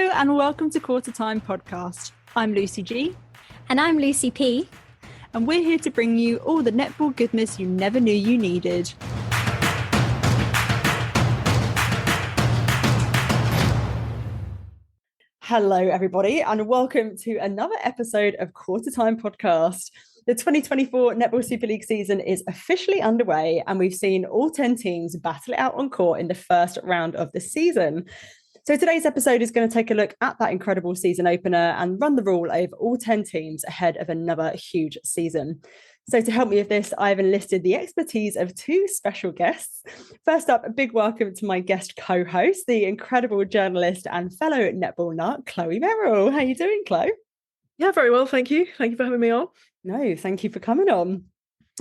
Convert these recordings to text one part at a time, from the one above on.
Hello and welcome to Qtr Time podcast. I'm Lucy G. And I'm Lucy P. And we're here to bring you all the netball goodness you never knew you needed. Hello everybody and welcome to another episode of Qtr Time podcast. The 2024 Netball Super League season is officially underway and we've seen all 10 teams battle it out on court in the first round of the season. So today's episode is going to take a look at that incredible season opener and run the rule over all 10 teams ahead of another huge season. So to help me with this, I've enlisted the expertise of two special guests. First up, a big welcome to my guest co-host, the incredible journalist and fellow netball nut, Chloe Merrill. How are you doing, Chloe? Yeah, very well, thank you. Thank you for having me on. No, thank you for coming on.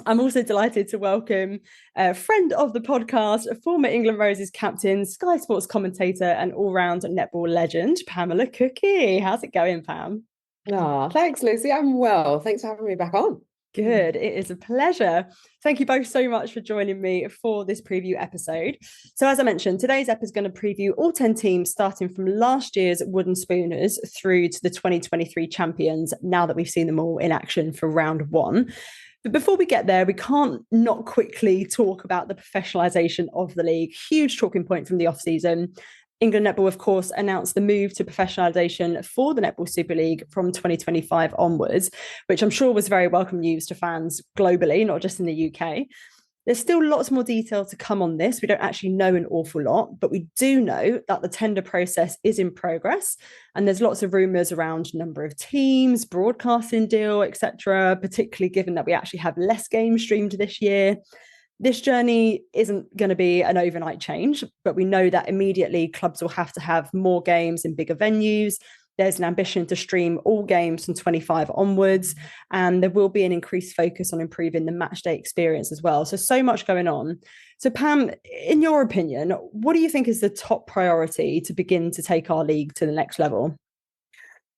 I'm also delighted to welcome a friend of the podcast, a former England Roses captain, Sky Sports commentator and all-round netball legend, Pamela Cookey. How's it going, Pam? Thanks, Lucy. I'm well. Thanks for having me back on. Good. It is a pleasure. Thank you both so much for joining me for this preview episode. So as I mentioned, today's episode is going to preview all 10 teams starting from last year's Wooden Spooners through to the 2023 champions, now that we've seen them all in action for round one. But before we get there, we can't not quickly talk about the professionalisation of the league. Huge talking point from the off-season. England Netball, of course, announced the move to professionalisation for the Netball Super League from 2025 onwards, which I'm sure was very welcome news to fans globally, not just in the UK. There's still lots more detail to come on this. We don't actually know an awful lot, but we do know that the tender process is in progress. And there's lots of rumours around number of teams, broadcasting deal, etc., particularly given that we actually have less games streamed this year. This journey isn't going to be an overnight change, but we know that immediately clubs will have to have more games in bigger venues. There's an ambition to stream all games from 25 onwards, and there will be an increased focus on improving the match day experience as well. So much going on. So Pam, in your opinion, what do you think is the top priority to begin to take our league to the next level?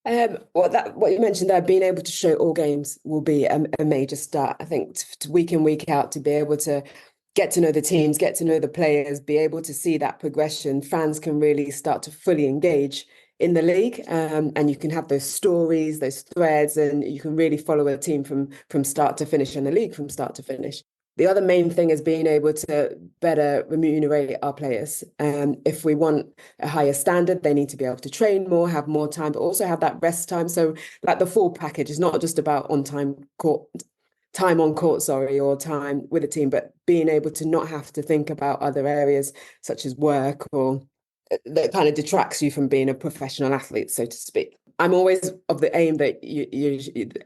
What you mentioned there, being able to show all games will be a major start. I think week in, week out, to be able to get to know the teams, get to know the players, be able to see that progression, fans can really start to fully engage in the league, and you can have those stories, those threads, and you can really follow a team from start to finish and the league from start to finish. The other main thing is being able to better remunerate our players. If we want a higher standard, they need to be able to train more, have more time, but also have that rest time. So like the full package is not just about time on court, or time with a team, but being able to not have to think about other areas such as work or that kind of detracts you from being a professional athlete, so to speak. I'm always of the aim that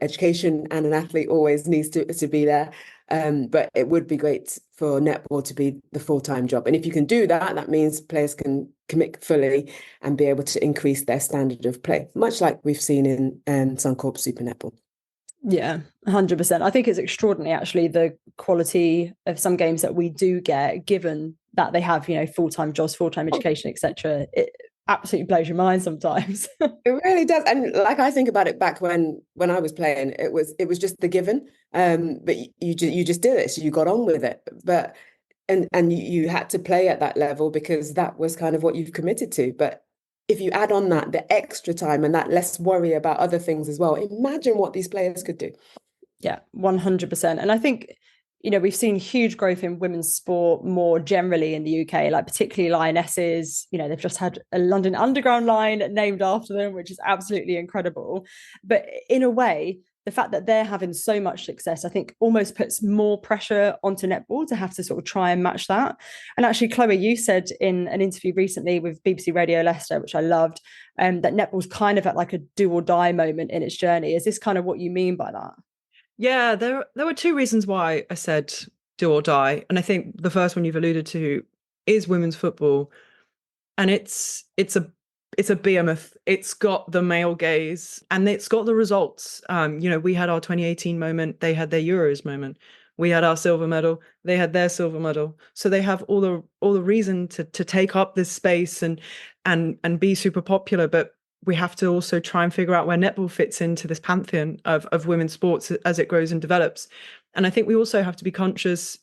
education and an athlete always needs to be there. But it would be great for netball to be the full-time job. And if you can do that, that means players can commit fully and be able to increase their standard of play, much like we've seen in Suncorp Super Netball. Yeah, 100%. I think it's extraordinary, actually, the quality of some games that we do get, given that they have, full-time jobs, full-time education, etc. It absolutely blows your mind sometimes. It really does. And like I think about it back when I was playing, it was just the given. But you just did it, so you got on with it. But and you had to play at that level because that was kind of what you've committed to. But if you add on that, the extra time and that less worry about other things as well, imagine what these players could do. Yeah, 100%. And I think, we've seen huge growth in women's sport more generally in the UK, like particularly Lionesses. They've just had a London Underground line named after them, which is absolutely incredible. But in a way, the fact that they're having so much success, I think almost puts more pressure onto netball to have to sort of try and match that. And actually, Chloe, you said in an interview recently with BBC Radio Leicester, which I loved, that netball's kind of at like a do or die moment in its journey. Is this kind of what you mean by that? Yeah, there were two reasons why I said do or die. And I think the first one you've alluded to is women's football. And it's a behemoth. It's got the male gaze and it's got the results. We had our 2018 moment. They had their Euros moment. We had our silver medal. They had their silver medal. So they have all the reason to take up this space and be super popular. But we have to also try and figure out where netball fits into this pantheon of women's sports as it grows and develops. And I think we also have to be conscious.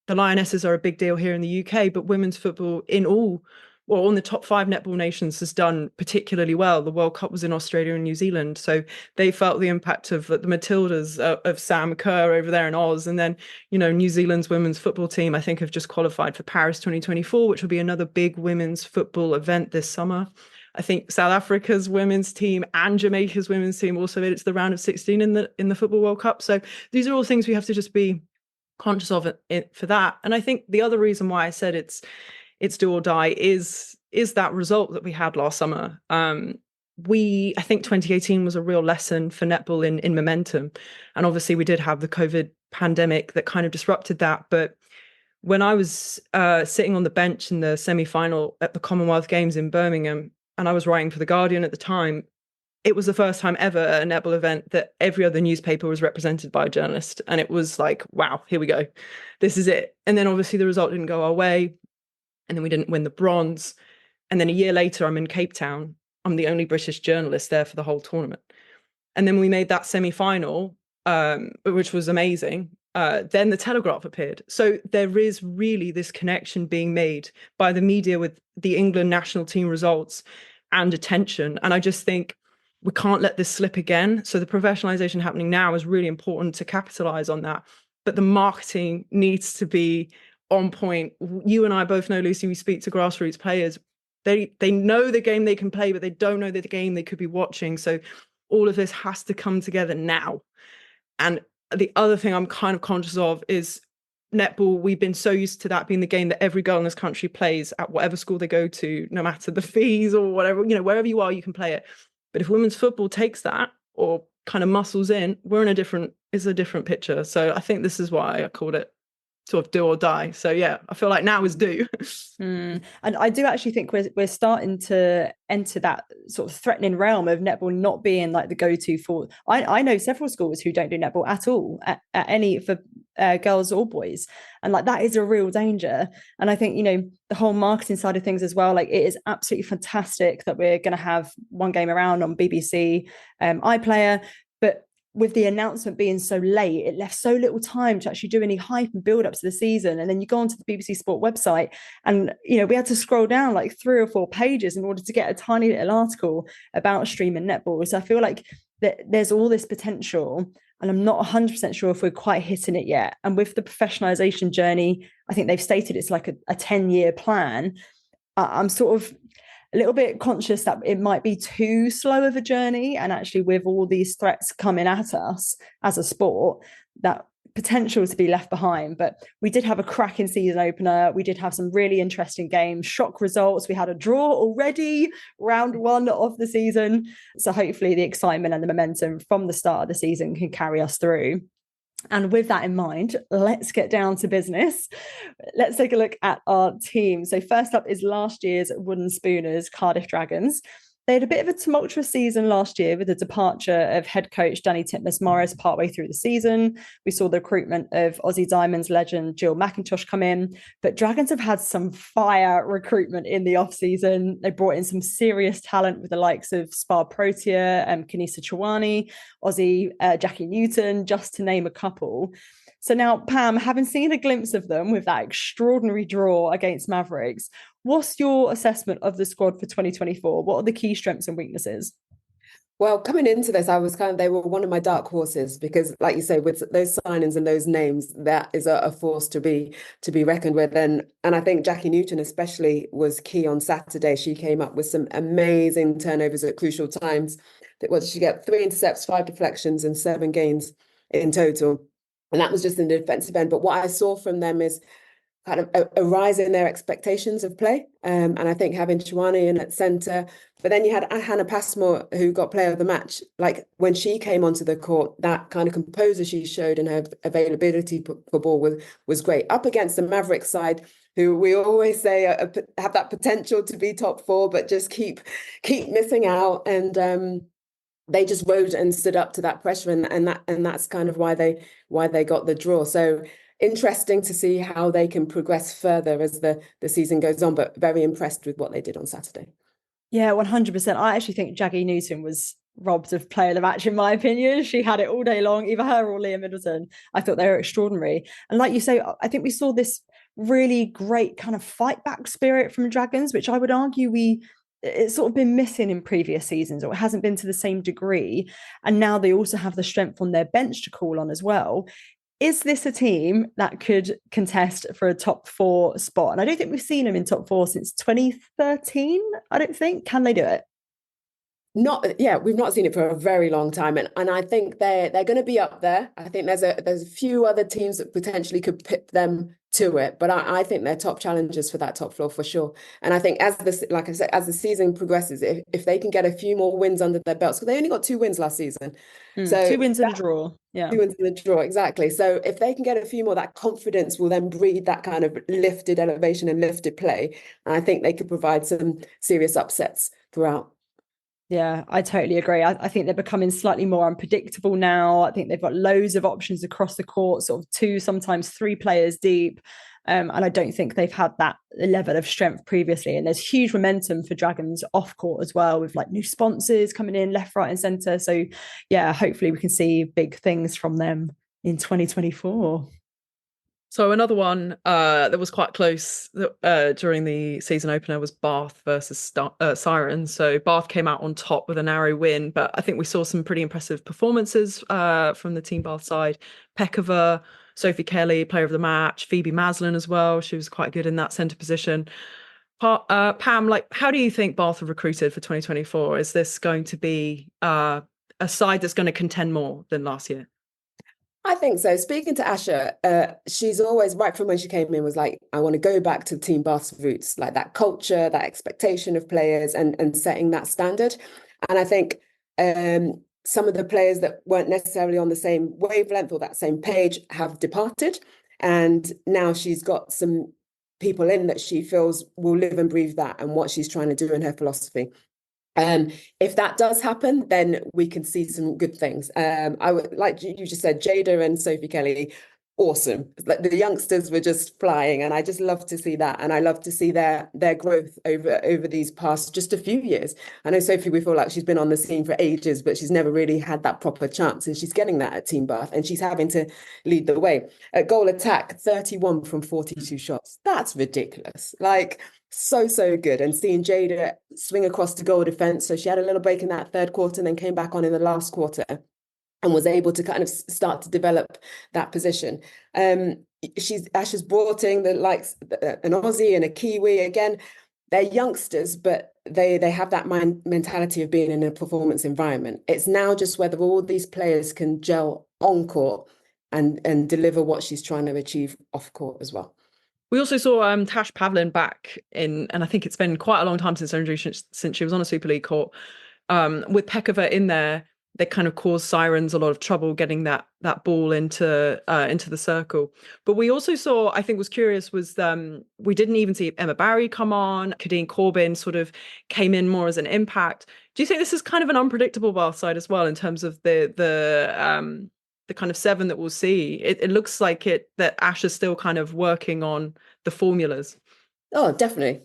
The Lionesses are a big deal here in the UK, but women's football in all well, in the top 5 netball nations, has done particularly well. The World Cup was in Australia and New Zealand, so they felt the impact of the Matildas, of Sam Kerr over there in Oz. And then, New Zealand's women's football team, I think, have just qualified for Paris 2024, which will be another big women's football event this summer. I think South Africa's women's team and Jamaica's women's team also made it to the round of 16 in the Football World Cup. So these are all things we have to just be conscious of it for that. And I think the other reason why I said it's do or die is that result that we had last summer. I think 2018 was a real lesson for netball in momentum. And obviously we did have the COVID pandemic that kind of disrupted that. But when I was sitting on the bench in the semi-final at the Commonwealth Games in Birmingham, and I was writing for The Guardian at the time, it was the first time ever at a netball event that every other newspaper was represented by a journalist. And it was like, wow, here we go. This is it. And then obviously the result didn't go our way. And then we didn't win the bronze. And then a year later, I'm in Cape Town. I'm the only British journalist there for the whole tournament. And then we made that semi-final, which was amazing. Then the Telegraph appeared. So there is really this connection being made by the media with the England national team results and attention. And I just think we can't let this slip again. So the professionalisation happening now is really important to capitalise on that. But the marketing needs to be on point. You and I both know, Lucy, we speak to grassroots players. They know the game they can play, but they don't know the game they could be watching. So all of this has to come together now. And the other thing I'm kind of conscious of is netball. We've been so used to that being the game that every girl in this country plays at whatever school they go to, no matter the fees or whatever, wherever you are, you can play it. But if women's football takes that or kind of muscles in, it's a different picture. So I think this is why I called it sort of do or die. So yeah, I feel like now is do. And I do actually think we're starting to enter that sort of threatening realm of netball not being like the go-to for. I know several schools who don't do netball at all at any for girls or boys, and like that is a real danger. And I think the whole marketing side of things as well, like it is absolutely fantastic that we're going to have one game around on BBC iPlayer, but with the announcement being so late, it left so little time to actually do any hype and build up to the season. And then you go onto the BBC Sport website and, we had to scroll down like 3 or 4 pages in order to get a tiny little article about streaming netball. So I feel like there's all this potential and I'm not 100% sure if we're quite hitting it yet. And with the professionalisation journey, I think they've stated it's like a 10-year plan. I'm sort of a little bit conscious that it might be too slow of a journey, and actually with all these threats coming at us as a sport, that potential to be left behind. But we did have a cracking season opener. We did have some really interesting games, shock results. We had a draw already, round 1 of the season. So hopefully the excitement and the momentum from the start of the season can carry us through. And with that in mind, let's get down to business. Let's take a look at our team. So first up is last year's Wooden Spooners, Cardiff Dragons. They had a bit of a tumultuous season last year with the departure of head coach Danny Titmus-Morris partway through the season. We saw the recruitment of Aussie Diamonds legend Jill McIntosh come in, but Dragons have had some fire recruitment in the off-season. They brought in some serious talent with the likes of Spar Protea and Kanisa Chawani, Aussie Jackie Newton, just to name a couple. So now, Pam, having seen a glimpse of them with that extraordinary draw against Mavericks, what's your assessment of the squad for 2024? What are the key strengths and weaknesses? Well, coming into this, they were one of my dark horses because, like you say, with those signings and those names, that is a force to be reckoned with. And I think Jackie Newton especially was key on Saturday. She came up with some amazing turnovers at crucial times. What did she get? 3 intercepts, 5 deflections, and 7 gains in total. And that was just in the defensive end. But what I saw from them is kind of a rise in their expectations of play. And I think having Chawani in at centre, but then you had Hannah Passmore, who got player of the match. Like when she came onto the court, that kind of composure she showed and her availability for ball was great. Up against the Maverick side, who we always say have that potential to be top 4, but just keep missing out. And they just rode and stood up to that pressure, and that's kind of why they got the draw. So interesting to see how they can progress further as the season goes on, but very impressed with what they did on Saturday. Yeah, 100%. I actually think Jackie Newton was robbed of player of the match, in my opinion. She had it all day long, either her or Leah Middleton. I thought they were extraordinary. And like you say, I think we saw this really great kind of fight back spirit from Dragons, which I would argue it's sort of been missing in previous seasons, or it hasn't been to the same degree. And now they also have the strength on their bench to call on as well. Is this a team that could contest for a top 4 spot? And I don't think we've seen them in top 4 since 2013. I don't think. Can they do it? We've not seen it for a very long time, and I think they're going to be up there. I think there's a few other teams that potentially could pip them to it, but I think they're top challengers for that top floor for sure. And I think like I said, as the season progresses, if they can get a few more wins under their belts, because they only got 2 wins last season, so 2 wins and a draw, 2 wins in the draw, exactly. So if they can get a few more, that confidence will then breed that kind of lifted elevation and lifted play, and I think they could provide some serious upsets throughout. Yeah, I totally agree. I think they're becoming slightly more unpredictable now. I think they've got loads of options across the court, sort of 2, sometimes 3 players deep. And I don't think they've had that level of strength previously. And there's huge momentum for Dragons off court as well, with like new sponsors coming in left, right, and centre. So yeah, hopefully we can see big things from them in 2024. So another one that was quite close during the season opener was Bath versus Sirens. So Bath came out on top with a narrow win, but I think we saw some pretty impressive performances from the Team Bath side. Pekova, Sophie Kelly, player of the match, Phoebe Maslin as well. She was quite good in that centre position. Pam, like, how do you think Bath have recruited for 2024? Is this going to be a side that's going to contend more than last year? I think so. Speaking to Asha, she's always, right from when she came in, was like, I want to go back to Team Bath's roots, like that culture, that expectation of players and setting that standard. And I think some of the players that weren't necessarily on the same wavelength or that same page have departed. And now she's got some people in that she feels will live and breathe that and what she's trying to do in her philosophy. If that does happen, then we can see some good things. I would, like you just said, Jada and Sophie Kelly, awesome. Like the youngsters were just flying, and I just love to see that. And I love to see their growth over these past just a few years. I know Sophie, we feel like she's been on the scene for ages, but she's never really had that proper chance, and she's getting that at Team Bath, and she's having to lead the way. At goal attack, 31 from 42 shots. That's ridiculous. Like, so good. And seeing Jada swing across to goal defense, so she had a little break in that third quarter and then came back on in the last quarter and was able to kind of start to develop that position. Asha's brought in the likes an Aussie and a Kiwi. Again, they're youngsters, but they have that mentality of being in a performance environment. It's now just whether all these players can gel on court and deliver what she's trying to achieve off court as well. We also saw Tash Pavlin back in, and I think it's been quite a long time since her injury, since she was on a Super League court. With Pekova in there, they kind of caused Sirens a lot of trouble getting that ball into the circle. But we also saw, I think was curious, was we didn't even see Emma Barry come on. Kadeen Corbin sort of came in more as an impact. Do you think this is kind of an unpredictable Bath side as well in terms of the kind of 7 that we'll see? It looks like that Ash is still kind of working on the formulas. Oh, definitely.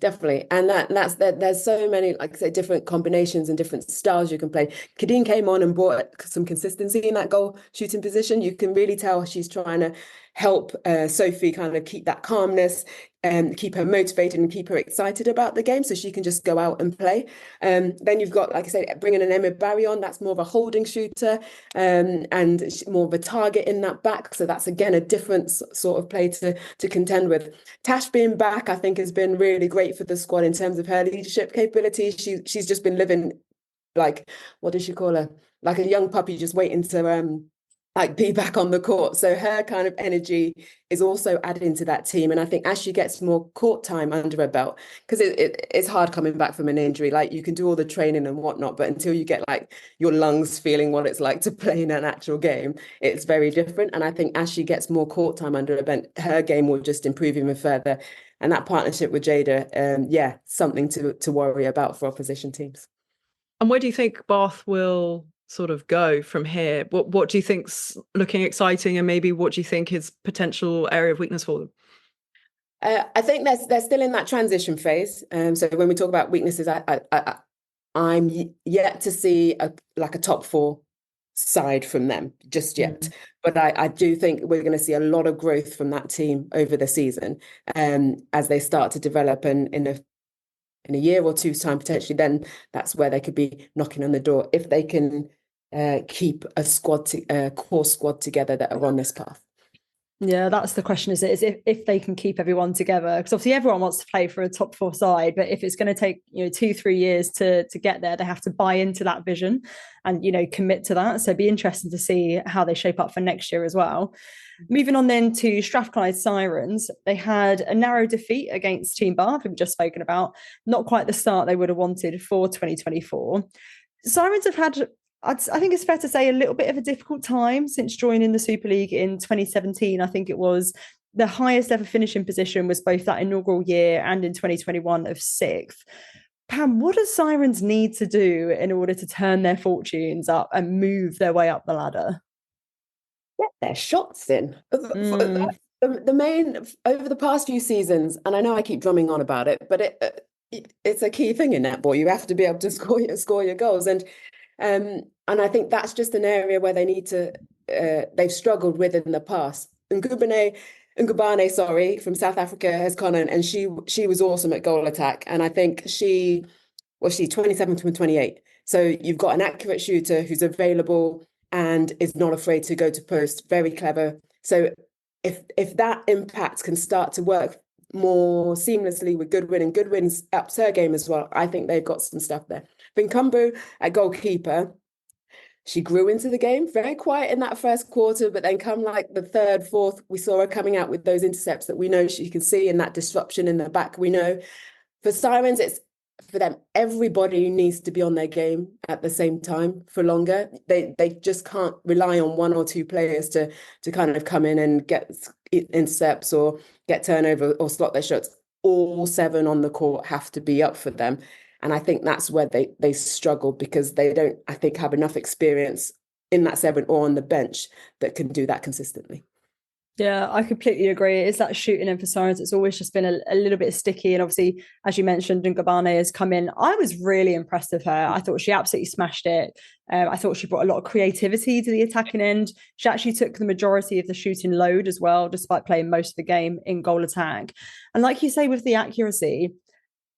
And there's so many, like I say, different combinations and different styles you can play. Kadeen came on and brought some consistency in that goal shooting position. You can really tell she's trying to help Sophie kind of keep that calmness and keep her motivated and keep her excited about the game so she can just go out and play. Then you've got, like I said, bringing an Emma Barry on, that's more of a holding shooter and more of a target in that back. So that's, again, a different sort of play to contend with. Tash being back, I think, has been really great for the squad in terms of her leadership capability. She's just been living, like, what does she call her? Like a young puppy just waiting to be back on the court. So her kind of energy is also adding to that team. And I think as she gets more court time under her belt, because it's hard coming back from an injury, like you can do all the training and whatnot, but until you get like your lungs feeling what it's like to play in an actual game, it's very different. And I think as she gets more court time under her belt, her game will just improve even further. And that partnership with Jada, something to worry about for opposition teams. And where do you think Bath will sort of go from here? What do you think's looking exciting, and maybe what do you think is potential area of weakness for them? I think they're still in that transition phase. So when we talk about weaknesses, I'm yet to see a top 4 side from them just yet. But I do think we're going to see a lot of growth from that team over the season, as they start to develop, and in a year or two's time, potentially, then that's where they could be knocking on the door if they can keep a core squad together that are on this path. Yeah, that's the question, is if they can keep everyone together, because obviously everyone wants to play for a top four side, but if it's going to take 2-3 years to get there, they have to buy into that vision and commit to that. So it'd be interesting to see how they shape up for next year as well. Moving on then to Strathclyde Sirens, they had a narrow defeat against Team Bath, who we've just spoken about. Not quite the start they would have wanted for 2024. Sirens have had, I think it's fair to say, a little bit of a difficult time since joining the Super League in 2017. I think it was the highest ever finishing position was both that inaugural year and in 2021 of 6th. Pam, what does Sirens need to do in order to turn their fortunes up and move their way up the ladder? Get their shots in. The main, over the past few seasons, and I know I keep drumming on about it, but it's a key thing in netball. You have to be able to score your goals, and I think that's just an area where they need to. They've struggled with in the past. Ngubane, sorry, from South Africa has gone in, and she was awesome at goal attack, and I think she's 27 to 28. So you've got an accurate shooter who's available and is not afraid to go to post. Very clever. So if that impact can start to work more seamlessly with Goodwin, and Goodwin's ups her game as well, I think they've got some stuff there. Vinkumbu at goalkeeper, she grew into the game, very quiet in that first quarter, but then come like the third, fourth, we saw her coming out with those intercepts that we know she can see, and that disruption in the back. We know for Sirens, it's for them, everybody needs to be on their game at the same time for longer. They just can't rely on one or two players to kind of come in and get intercepts or get turnover or slot their shots. All 7 on the court have to be up for them. And I think that's where they struggle, because they don't, I think, have enough experience in that 7 or on the bench that can do that consistently. Yeah, I completely agree. It's that shooting in for Sirens. It's always just been a little bit sticky. And obviously, as you mentioned, Ngubane has come in. I was really impressed with her. I thought she absolutely smashed it. I thought she brought a lot of creativity to the attacking end. She actually took the majority of the shooting load as well, despite playing most of the game in goal attack. And like you say, with the accuracy,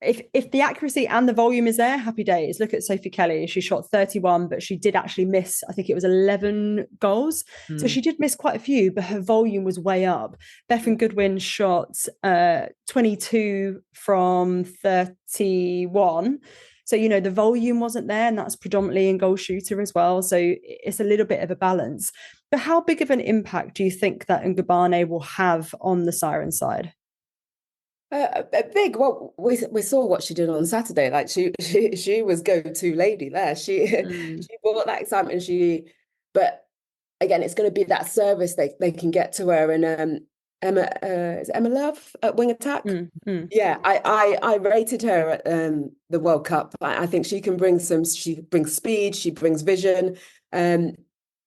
if the accuracy and the volume is there, happy days. Look at Sophie Kelly. She shot 31, but she did actually miss, I think it was 11 goals. So she did miss quite a few, but her volume was way up. Bethan Goodwin shot 22 from 31. So, the volume wasn't there, and that's predominantly in goal shooter as well. So it's a little bit of a balance. But how big of an impact do you think that Ngubane will have on the Siren side? Big. Well, we saw what she did on Saturday. Like she was go-to lady there. She brought that excitement. But again, it's going to be that service they can get to her. And is it Emma Love at wing attack? Yeah, I rated her at the World Cup. I think she can bring she brings speed, she brings vision. But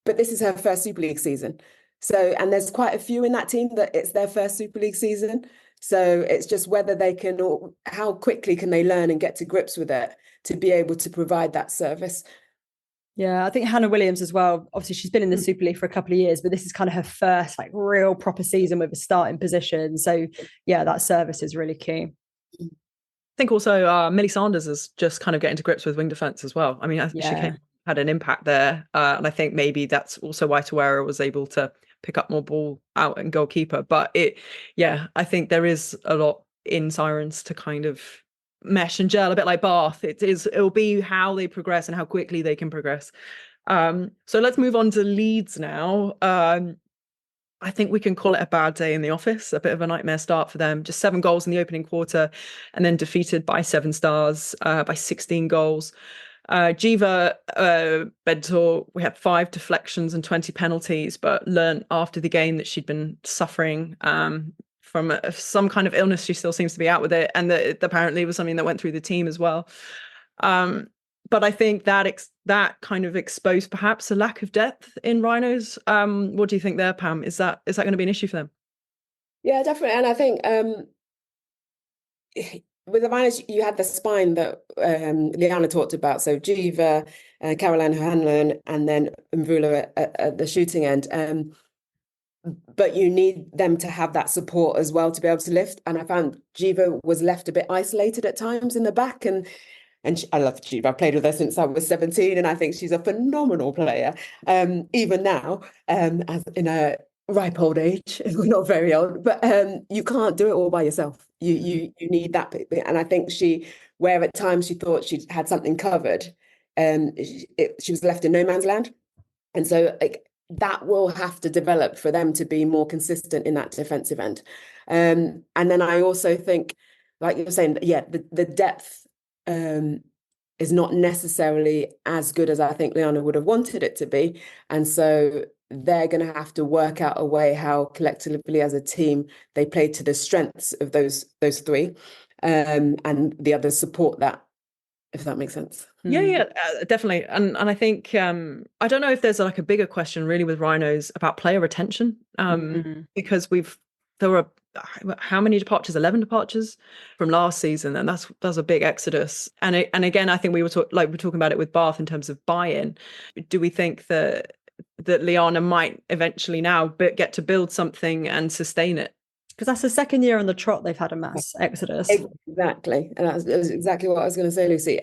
this is her first Super League season. So, and there's quite a few in that team that it's their first Super League season. So it's just whether they can, or how quickly can they learn and get to grips with it to be able to provide that service. Yeah, I think Hannah Williams as well. Obviously, she's been in the Super League for a couple of years, but this is kind of her first real proper season with a starting position. So yeah, that service is really key. I think also Millie Sanders is just kind of getting to grips with wing defence as well. I mean, I think she had an impact there. And I think maybe that's also why Tawera was able to pick up more ball out and goalkeeper. But I think there is a lot in Sirens to kind of mesh and gel, a bit like Bath. It'll be how they progress and how quickly they can progress. So let's move on to Leeds now. I think we can call it a bad day in the office, a bit of a nightmare start for them. Just 7 goals in the opening quarter and then defeated by 7 Stars by 16 goals. Jiva Bedtor, we had 5 deflections and 20 penalties, but learned after the game that she'd been suffering from some kind of illness. She still seems to be out with it, and that apparently was something that went through the team as well. But I think that kind of exposed perhaps a lack of depth in Rhinos. What do you think there, Pam? Is that going to be an issue for them? Yeah, definitely. And I think with the Rhinos, you had the spine that Liana talked about. So Jiva, Caroline Hanlon, and then Mvula at the shooting end. But you need them to have that support as well to be able to lift. And I found Jiva was left a bit isolated at times in the back. And I love Jiva. I've played with her since I was 17, and I think she's a phenomenal player. Even now, as in a ripe old age, we're not very old, but you can't do it all by yourself. You need that bit. And I think where at times she thought she had something covered, she was left in no man's land. And so that will have to develop for them to be more consistent in that defensive end. And then I also think, like you were saying, yeah, the depth is not necessarily as good as I think Liana would have wanted it to be. And so they're going to have to work out a way how collectively as a team they play to the strengths of those three, and the others support that, if that makes sense. Yeah, definitely. And I think I don't know if there's like a bigger question really with Rhinos about player retention, because there were how many departures? 11 departures from last season, and that's a big exodus. And again, I think we're talking about it with Bath in terms of buy-in. Do we think that Liana might eventually now get to build something and sustain it? Because that's the second year on the trot they've had a mass exodus. Exactly. And that's exactly what I was going to say, Lucy.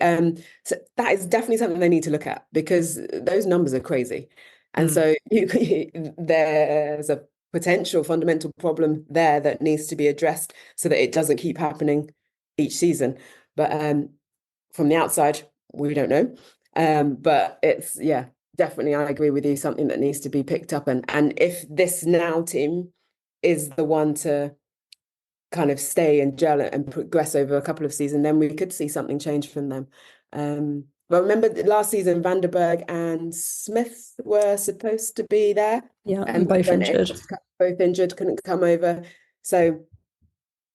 So that is definitely something they need to look at, because those numbers are crazy. And so there's a potential fundamental problem there that needs to be addressed so that it doesn't keep happening each season. But from the outside, we don't know. But it's, definitely, I agree with you, something that needs to be picked up. And if this now team is the one to kind of stay and gel and progress over a couple of seasons, then we could see something change from them. But remember last season, Vanderberg and Smith were supposed to be there. Yeah, and both injured. Both injured, couldn't come over. So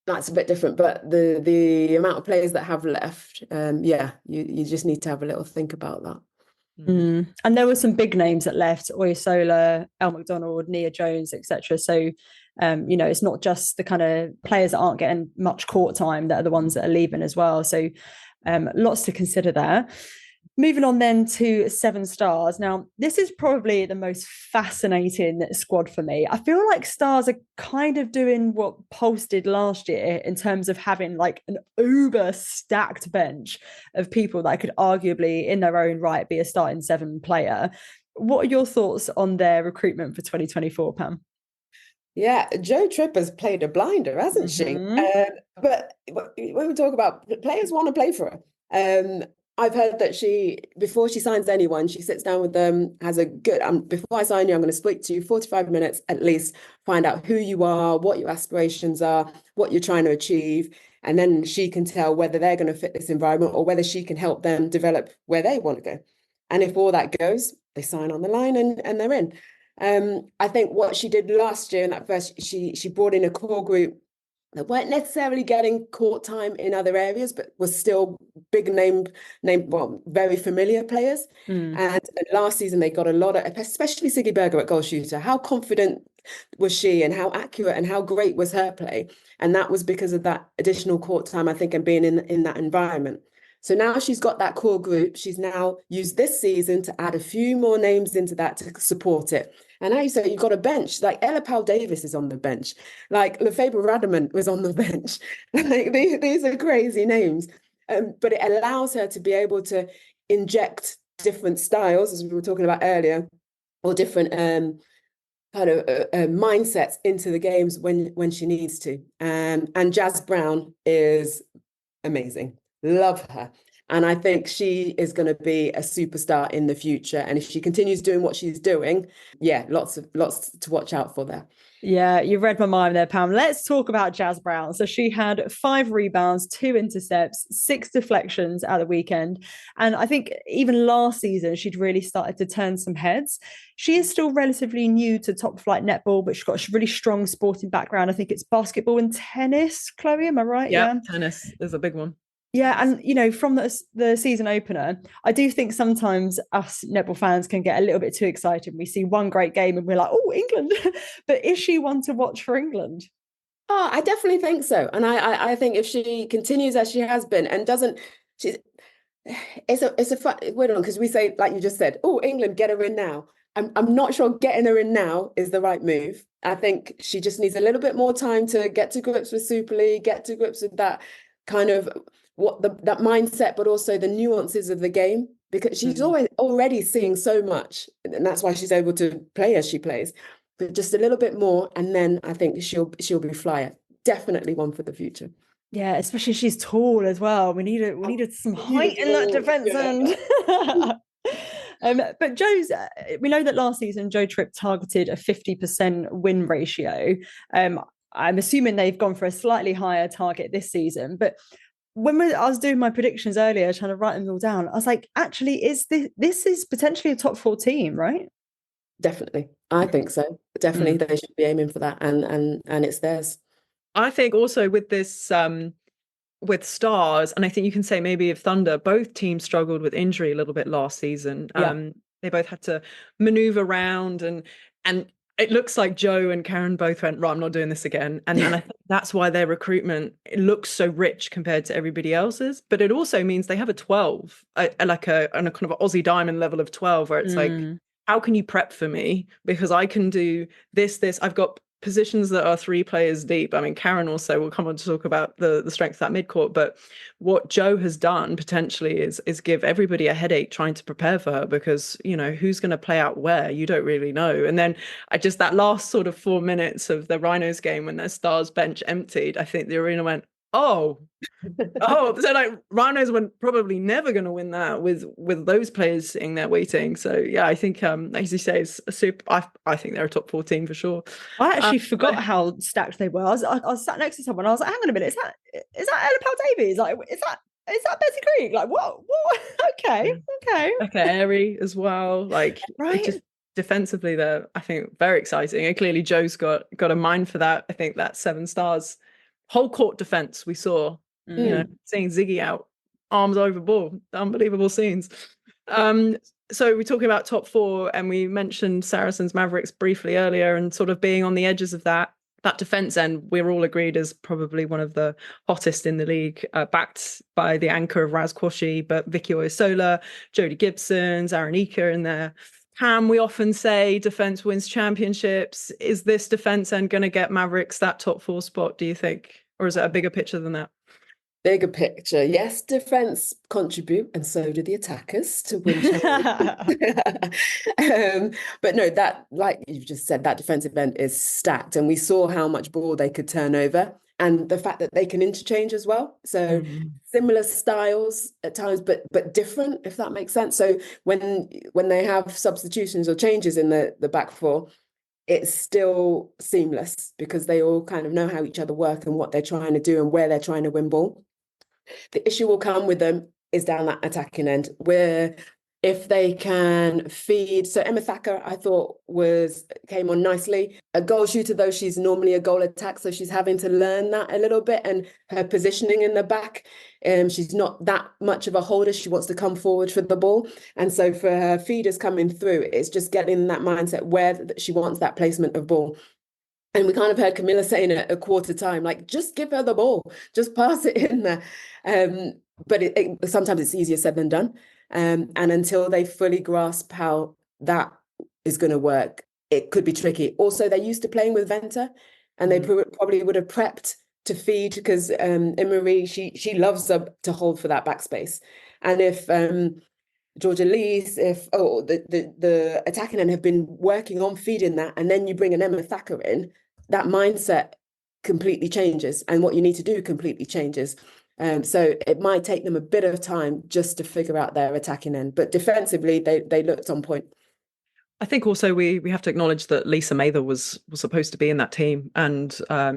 that's a bit different. But the amount of players that have left, you just need to have a little think about that. And there were some big names that left: Oyosola, El McDonald, Nia Jones, etc. So it's not just the kind of players that aren't getting much court time that are the ones that are leaving as well. So lots to consider there. Moving on then to 7 Stars. Now, this is probably the most fascinating squad for me. I feel like Stars are kind of doing what Pulse did last year in terms of having like an uber stacked bench of people that could arguably in their own right be a starting 7 player. What are your thoughts on their recruitment for 2024, Pam? Yeah, Jo Tripp has played a blinder, hasn't she? But when we talk about players want to play for her, I've heard that before she signs anyone, she sits down with them, has a good, before I sign you, I'm going to speak to you 45 minutes at least, find out who you are, what your aspirations are, what you're trying to achieve. And then she can tell whether they're going to fit this environment or whether she can help them develop where they want to go. And if all that goes, they sign on the line and they're in. I think what she did last year in that first, she brought in a core group that weren't necessarily getting court time in other areas, but was still big name, very familiar players. And last season they got a lot of, especially Siggy Berger at goal shooter. How confident was she, and how accurate and how great was her play? And that was because of that additional court time, I think, and being in that environment. So now she's got that core group. She's now used this season to add a few more names into that to support it. And now you say you've got a bench, like Ella Powell-Davis is on the bench, like Lefebvre Radamant was on the bench. Like these are crazy names. But it allows her to be able to inject different styles, as we were talking about earlier, or different kind of mindsets into the games when she needs to. And Jazz Brown is amazing. Love her. And I think she is going to be a superstar in the future. And if she continues doing what she's doing, lots to watch out for there. Yeah, you've read my mind there, Pam. Let's talk about Jazz Brown. So she had 5 rebounds, 2 intercepts, 6 deflections at the weekend. And I think even last season, she'd really started to turn some heads. She is still relatively new to top flight netball, but she's got a really strong sporting background. I think it's basketball and tennis, Chloe, am I right? Yeah, tennis is a big one. Yeah, and from the season opener, I do think sometimes us netball fans can get a little bit too excited. We see one great game and we're like, oh, England. But is she one to watch for England? Oh, I definitely think so. And I think if she continues as she has been and doesn't, she's it's a fun weird one because we say, like you just said, oh, England, get her in now. I'm not sure getting her in now is the right move. I think she just needs a little bit more time to get to grips with Super League, get to grips with that kind of that mindset, but also the nuances of the game, because she's always already seeing so much, and that's why she's able to play as she plays. But just a little bit more, and then I think she'll be flyer. Definitely one for the future. Yeah, especially she's tall as well. We needed some height in that defense end. But we know that last season Joe Tripp targeted a 50% win ratio. I'm assuming they've gone for a slightly higher target this season. But when I was doing my predictions earlier, trying to write them all down, I was like, actually, this is potentially a top 4 team, right? Definitely, I think so. Definitely, they should be aiming for that, and it's theirs. I think also with this with Stars, and I think you can say maybe of Thunder, both teams struggled with injury a little bit last season. They both had to maneuver around, and it looks like Joe and Karen both went, right, I'm not doing this again. And I think that's why their recruitment, it looks so rich compared to everybody else's. But it also means they have a 12, like a kind of Aussie Diamond level of 12, where it's like, how can you prep for me? Because I can do this. I've got positions that are 3 players deep. I mean, Karen also will come on to talk about the strength of that midcourt, but what Joe has done potentially is give everybody a headache trying to prepare for her, because, you know, who's going to play out where, you don't really know. And then that last sort of 4 minutes of the Rhinos game when their Stars bench emptied, I think the arena went, oh, so like Rhinos were probably never going to win that with those players sitting there waiting. So yeah, I think as you say, it's a super. I think they're a top 14 for sure. I actually forgot how stacked they were. I was sat next to someone. I was like, hang on a minute, is that Ella Powell Davies? Like, is that Betsy Creek? Like, what? Okay. Airy as well. Like, right. Just defensively, they're, I think, very exciting. And clearly, Joe's got a mind for that. I think that 7 Stars whole court defense we saw. You know, seeing Ziggy out, arms over ball, unbelievable scenes. So we're talking about top 4, and we mentioned Saracens Mavericks briefly earlier, and sort of being on the edges of that defense end, we're all agreed is probably one of the hottest in the league, backed by the anchor of Raz Quashie, but Vicky Oyosola, Jodie Gibson, Zaranika in there. Pam, we often say defense wins championships. Is this defense end going to get Mavericks that top 4 spot, do you think? Or is it a bigger picture than that? Bigger picture, yes, defense contribute, and so do the attackers to win. But no, that, like you've just said, that defensive end is stacked, and we saw how much ball they could turn over, and the fact that they can interchange as well. So similar styles at times, but different, if that makes sense. So when they have substitutions or changes in the back 4, it's still seamless because they all kind of know how each other work and what they're trying to do and where they're trying to win ball. The issue will come with them is down that attacking end, where if they can feed. So Emma Thacker, I thought, came on nicely. A goal shooter, though, she's normally a goal attack, so she's having to learn that a little bit, and her positioning in the back. She's not that much of a holder. She wants to come forward for the ball. And so for her feeders coming through, it's just getting that mindset where she wants that placement of ball. And we kind of heard Camilla saying at a Qtr Time, like, just give her the ball, just pass it in there. But sometimes it's easier said than done. And until they fully grasp how that is going to work, it could be tricky. Also, they're used to playing with Venter, and they probably would have prepped to feed, because Marie, she loves to hold for that backspace. And if Georgia Lees, the attacking end have been working on feeding that, and then you bring an Emma Thacker in, that mindset completely changes, and what you need to do completely changes. So it might take them a bit of time just to figure out their attacking end, but defensively they looked on point. I think also we have to acknowledge that Lisa Mather was supposed to be in that team, and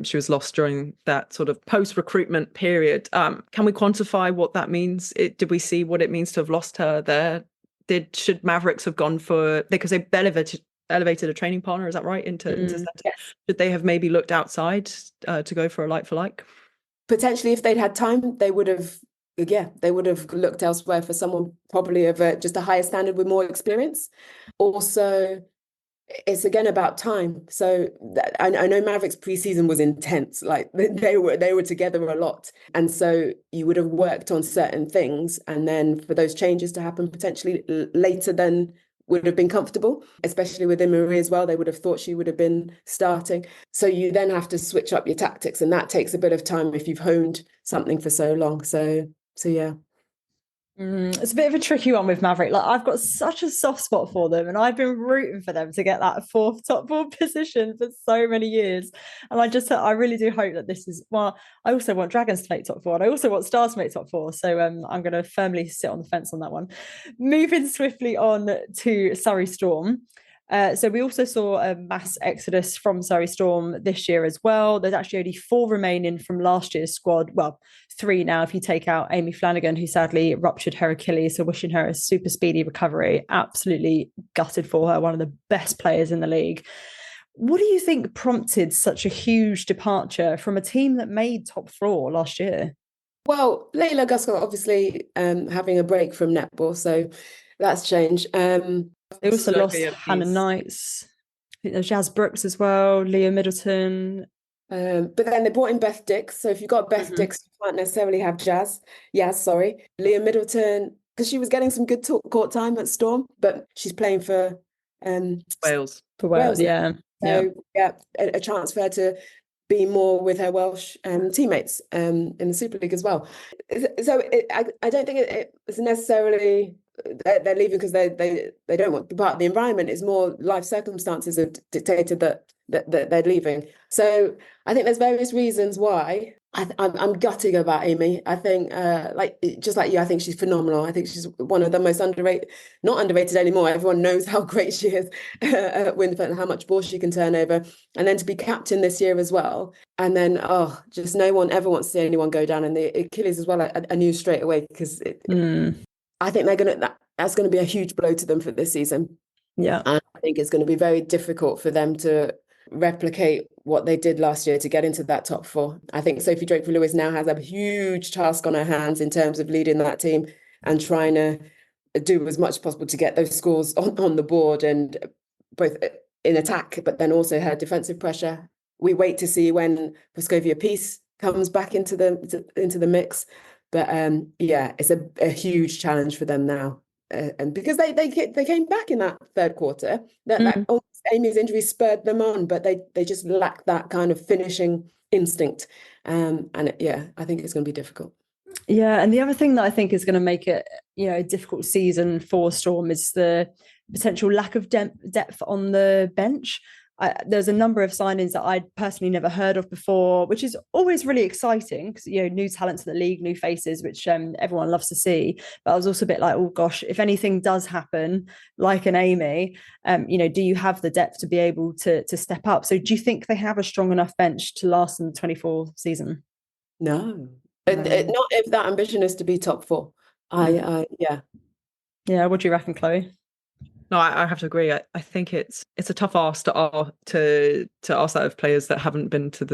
she was lost during that sort of post-recruitment period. Can we quantify what that means? Did we see what it means to have lost her there? Should Mavericks have gone for, because they elevated a training partner, is that right, into centre? Yes. Should they have maybe looked outside to go for a like for like? Potentially, if they'd had time, they would have looked elsewhere for someone probably of just a higher standard with more experience. Also, it's again about time. So I know Mavericks preseason was intense. Like they were together a lot, and so you would have worked on certain things, and then for those changes to happen potentially later than would have been comfortable, especially with Marie as well. They would have thought she would have been starting. So you then have to switch up your tactics, and that takes a bit of time if you've honed something for so long. So yeah. It's a bit of a tricky one with Maverick. Like I've got such a soft spot for them, and I've been rooting for them to get that fourth top four position for so many years. And I really do hope that this is. Well, I also want Dragons to make top four, and I also want Stars to make top four. So I'm going to firmly sit on the fence on that one. Moving swiftly on to Surrey Storm. So we also saw a mass exodus from Surrey Storm this year as well. There's actually only 4 remaining from last year's squad. Well, 3 now if you take out Amy Flanagan, who sadly ruptured her Achilles. So wishing her a super speedy recovery. Absolutely gutted for her, one of the best players in the league. What do you think prompted such a huge departure from a team that made top 4 last year? Well, Layla Guscott obviously having a break from netball, so that's changed. They also lost Hannah Knights. I think there's Jazz Brooks as well, Leah Middleton. But then they brought in Beth Dix. So if you've got Beth Dix, you can't necessarily have Leah Middleton, because she was getting some good court time at Storm, but she's playing for Wales. For Wales, yeah. So a chance for her to be more with her Welsh teammates in the Super League as well. So I don't think it's necessarily they're leaving because they don't want to be part of the environment. It's more life circumstances have dictated that they're leaving. So I think there's various reasons why. I'm gutting about Amy. I think, just like you, I think she's phenomenal. I think she's one of the most not underrated anymore. Everyone knows how great she is at Winford and how much ball she can turn over. And then to be captain this year as well. And then, just no one ever wants to see anyone go down. And the Achilles as well, I knew straight away because I think that's going to be a huge blow to them for this season. Yeah. And I think it's going to be very difficult for them to replicate what they did last year to get into that top 4. I think Sophie Drakeford-Lewis now has a huge task on her hands in terms of leading that team and trying to do as much as possible to get those scores on the board, and both in attack, but then also her defensive pressure. We wait to see when Praskovia Peace comes back into the mix. But it's a huge challenge for them now. And because they came back in that third quarter, Amy's injury spurred them on, but they just lack that kind of finishing instinct. I think it's going to be difficult. Yeah, and the other thing that I think is going to make it, a difficult season for Storm is the potential lack of depth on the bench. There's a number of signings that I'd personally never heard of before, which is always really exciting because, new talents in the league, new faces, which everyone loves to see. But I was also a bit like, oh gosh, if anything does happen, like an Amy, do you have the depth to be able to step up? So do you think they have a strong enough bench to last in the 24 season? No. Not if that ambition is to be top 4. Yeah. What do you reckon, Chloe? No, I have to agree. I think it's a tough ask to ask that of players that haven't been to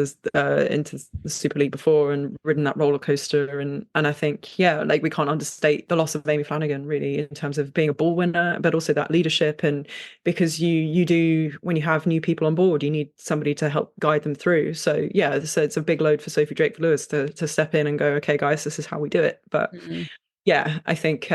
into the Super League before and ridden that roller coaster. And I think we can't understate the loss of Amy Flanagan really in terms of being a ball winner, but also that leadership. And because you do, when you have new people on board, you need somebody to help guide them through. So it's a big load for Sophie Drakeford-Lewis to step in and go, okay, guys, this is how we do it. But I think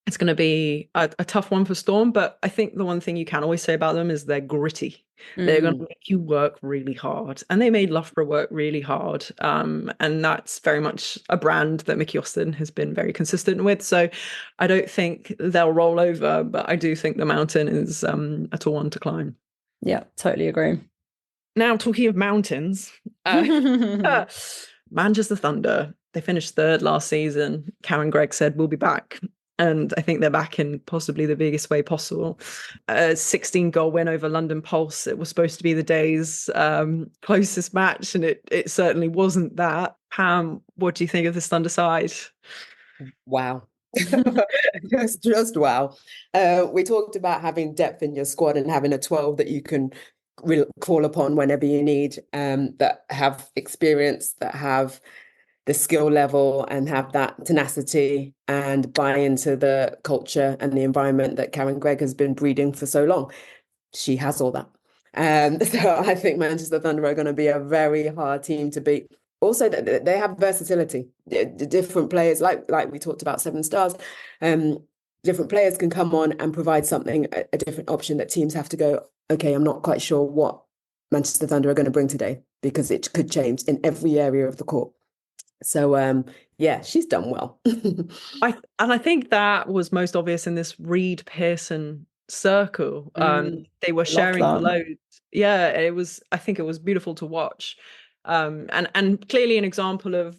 it's going to be a tough one for Storm, but I think the one thing you can always say about them is they're gritty. They're going to make you work really hard, and they made Loughborough work really hard. And that's very much a brand that Mickey Austin has been very consistent with. So I don't think they'll roll over, but I do think the mountain is a tall one to climb. Yeah, totally agree. Now, talking of mountains, Manchester Thunder, they finished 3rd last season. Karen Gregg said, we'll be back. And I think they're back in possibly the biggest way possible. 16-goal win over London Pulse. It was supposed to be the day's closest match, and it certainly wasn't that. Pam, what do you think of this Thunder side? Wow. just wow. We talked about having depth in your squad and having a 12 that you can call upon whenever you need, that have experience, that have the skill level and have that tenacity and buy into the culture and the environment that Karen Gregg has been breeding for so long. she has all that. So I think Manchester Thunder are going to be a very hard team to beat. Also, they have versatility. The different players, like we talked about 7 stars, different players can come on and provide something, a different option that teams have to go, okay, I'm not quite sure what Manchester Thunder are going to bring today, because it could change in every area of the court. So, yeah, she's done well. I think that was most obvious in this Reed Pearson circle. They were sharing the load. Yeah, I think it was beautiful to watch. And clearly an example of,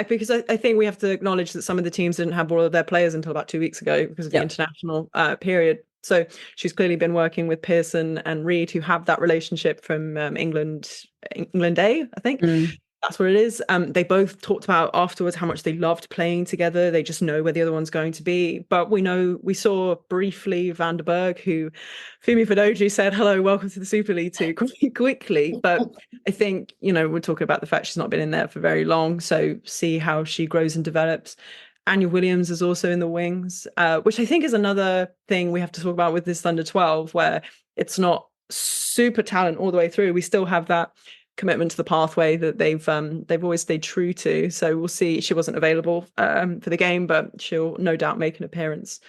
because I think we have to acknowledge that some of the teams didn't have all of their players until about 2 weeks ago because of the international period. So she's clearly been working with Pearson and Reed, who have that relationship from England A, I think. That's what it is. They both talked about afterwards how much they loved playing together. They just know where the other one's going to be. But we saw briefly Van der Berg, who Fumi Fidoji said, hello, welcome to the Super League too, quite quickly. But I think, we're talking about the fact she's not been in there for very long. So see how she grows and develops. Anya Williams is also in the wings, which I think is another thing we have to talk about with this Thunder 12, where it's not super talent all the way through. We still have that commitment to the pathway that they've always stayed true to. So we'll see. She wasn't available for the game, but she'll no doubt make an appearance.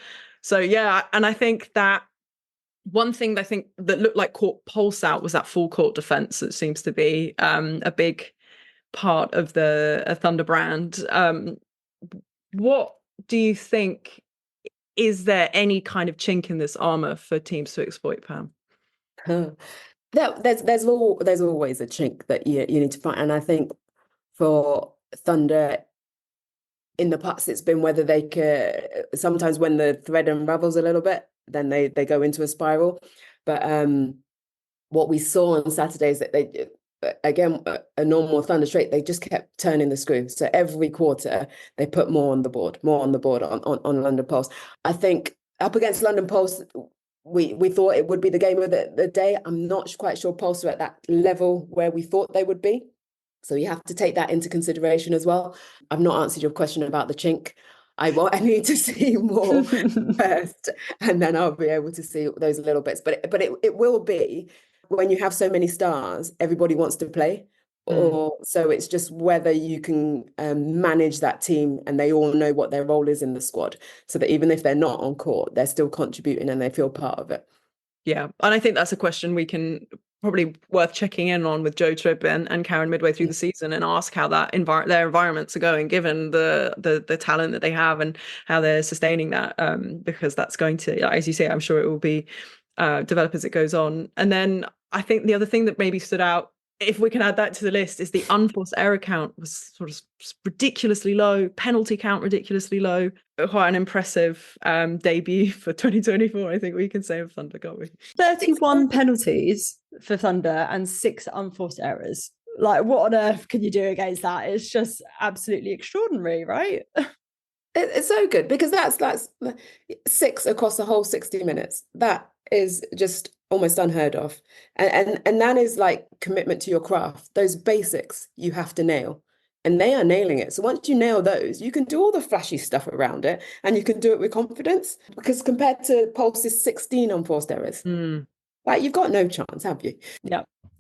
So yeah, and I think that one thing that looked like caught pulse out was that full court defense. That seems to be a big part of the Thunder brand. What do you think? Is there any kind of chink in this armor for teams to exploit, Pam? There's always a chink that you need to find, and I think for Thunder in the past it's been whether they could, sometimes when the thread unravels a little bit, then they go into a spiral. But what we saw on Saturday is that they, again, a normal Thunder straight, they just kept turning the screw. So every quarter they put more on the board on London Pulse. I think up against London Pulse, we thought it would be the game of the day. I'm not quite sure Pulse are at that level where we thought they would be. So you have to take that into consideration as well. I've not answered your question about the chink. I need to see more first, and then I'll be able to see those little bits. But it will be, when you have so many stars, everybody wants to play. Or so it's just whether you can manage that team and they all know what their role is in the squad, so that even if they're not on court, they're still contributing and they feel part of it. Yeah, and I think that's a question we can probably worth checking in on with Joe Tribb and Karen midway through the season, and ask how that their environments are going, given the talent that they have and how they're sustaining that, because that's going to, as you say, I'm sure it will be develop as it goes on. And then I think the other thing that maybe stood out, if we can add that to the list, is the unforced error count was sort of ridiculously low, penalty count ridiculously low. Quite an impressive debut for 2024, I think we can say, of Thunder, can't we? 31 penalties for Thunder and 6 unforced errors. Like, what on earth can you do against that? It's just absolutely extraordinary, right? It's so good, because that's 6 across the whole 60 minutes. That is just almost unheard of. And that is like commitment to your craft. Those basics you have to nail. And they are nailing it. So once you nail those, you can do all the flashy stuff around it, and you can do it with confidence. Because compared to Pulse's 16 unforced errors, like, you've got no chance, have you?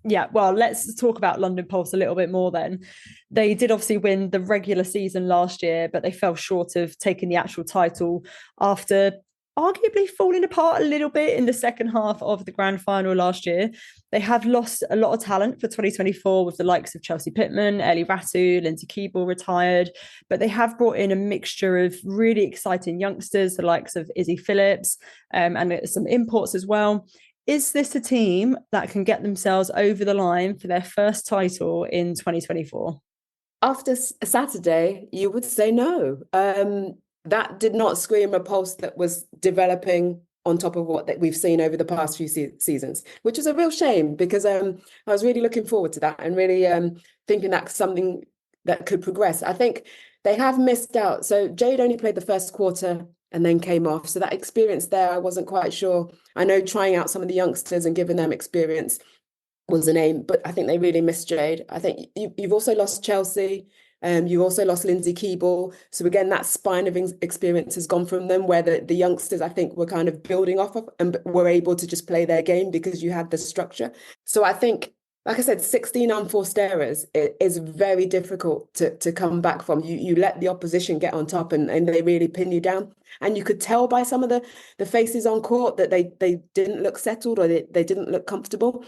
Yeah, well, let's talk about London Pulse a little bit more then. They did obviously win the regular season last year, but they fell short of taking the actual title after arguably falling apart a little bit in the second half of the grand final last year. They have lost a lot of talent for 2024 with the likes of Chelsea Pittman, Ellie Ratu, Lindsay Keeble retired, but they have brought in a mixture of really exciting youngsters, the likes of Izzy Phillips, and some imports as well. Is this a team that can get themselves over the line for their first title in 2024? After Saturday, you would say no. That did not scream a Pulse that was developing on top of what that we've seen over the past few seasons, which is a real shame, because I was really looking forward to that and really thinking that's something that could progress. I think they have missed out. So Jade only played the first quarter and then came off. So that experience there, I wasn't quite sure. I know trying out some of the youngsters and giving them experience was an aim, but I think they really missed Jade. I think you've also lost Chelsea. You also lost Lindsay Keeble. So again, that spine of experience has gone from them, where the youngsters, I think, were kind of building off of and were able to just play their game because you had the structure. So I think, like I said, 16 unforced errors is very difficult to come back from. You let the opposition get on top and they really pin you down. And you could tell by some of the faces on court that they didn't look settled, or they didn't look comfortable.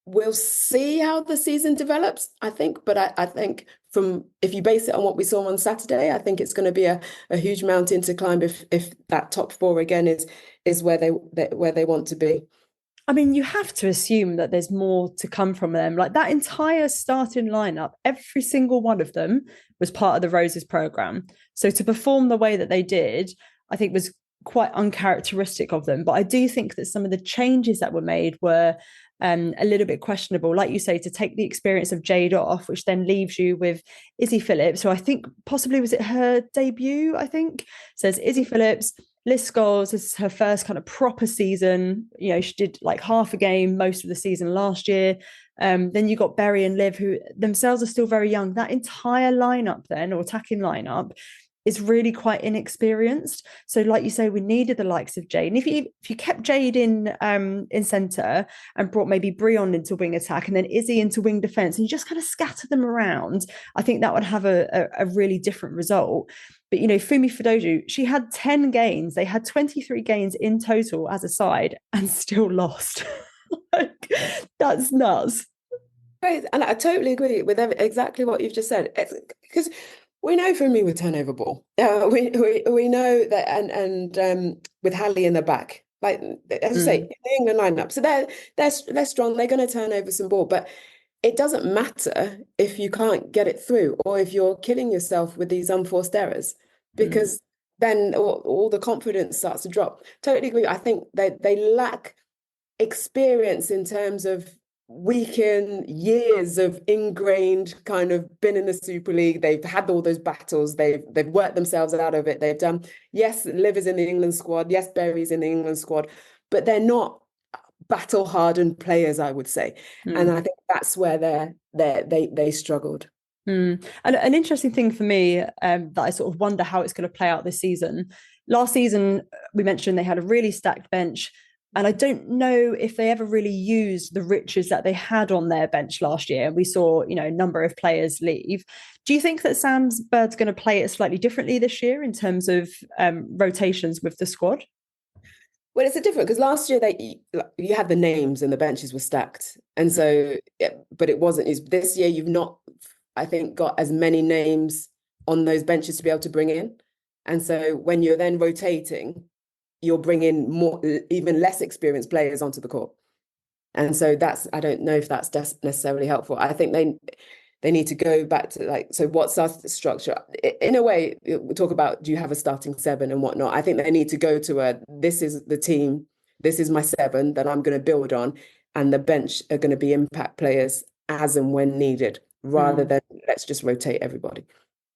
We'll see how the season develops, I think. But I think if you base it on what we saw on Saturday, I think it's going to be a huge mountain to climb if that top four again is where they want to be. I mean, you have to assume that there's more to come from them. Like that entire starting lineup, every single one of them was part of the Roses program. So to perform the way that they did, I think was quite uncharacteristic of them. But I do think that some of the changes that were made were a little bit questionable. Like you say, to take the experience of Jade off, which then leaves you with Izzy Phillips, who I think possibly was it her debut, I think. Says Izzy Phillips, Liz Scholes, this is her first kind of proper season. You know, she did like half a game most of the season last year. Then you got Berry and Liv, who themselves are still very young. That entire lineup then, or attacking lineup, is really quite inexperienced. So like you say, we needed the likes of Jade. And if you kept Jade in centre and brought maybe Breon into wing attack and then Izzy into wing defence, and you just kind of scatter them around, I think that would have a really different result. But, you know, Fumi Fidoju, she had 10 gains. They had 23 gains in total as a side and still lost. Like, that's nuts. Right. And I totally agree with exactly what you've just said. Because we know Fumi with turnover ball. We know that, and with Hallie in the back, like as I say, in the England lineup. So they're strong. They're going to turn over some ball, but it doesn't matter if you can't get it through, or if you're killing yourself with these unforced errors, because then all the confidence starts to drop. Totally agree. I think they lack experience in terms of years of ingrained kind of been in the Super League. They've had all those battles. They've worked themselves out of it. They've done, yes, Liv is in the England squad. Yes, Berry's in the England squad, but they're not battle hardened players, I would say. And I think that's where they struggled. And an interesting thing for me that I sort of wonder how it's going to play out this season. Last season, we mentioned they had a really stacked bench. And I don't know if they ever really used the riches that they had on their bench last year. We saw, you know, a number of players leave. Do you think that Sam's Bird's going to play it slightly differently this year in terms of rotations with the squad? Well, it's a different, because last year you had the names and the benches were stacked. And so, but it wasn't. This year you've not, I think, got as many names on those benches to be able to bring in. And so when you're then rotating, you're bringing more, even less experienced players onto the court. And so I don't know if that's necessarily helpful. I think they need to go back to so what's our structure? In a way, we talk about, do you have a starting seven and whatnot? I think they need to go to this is the team, this is my seven that I'm going to build on, and the bench are going to be impact players as and when needed, rather than let's just rotate everybody.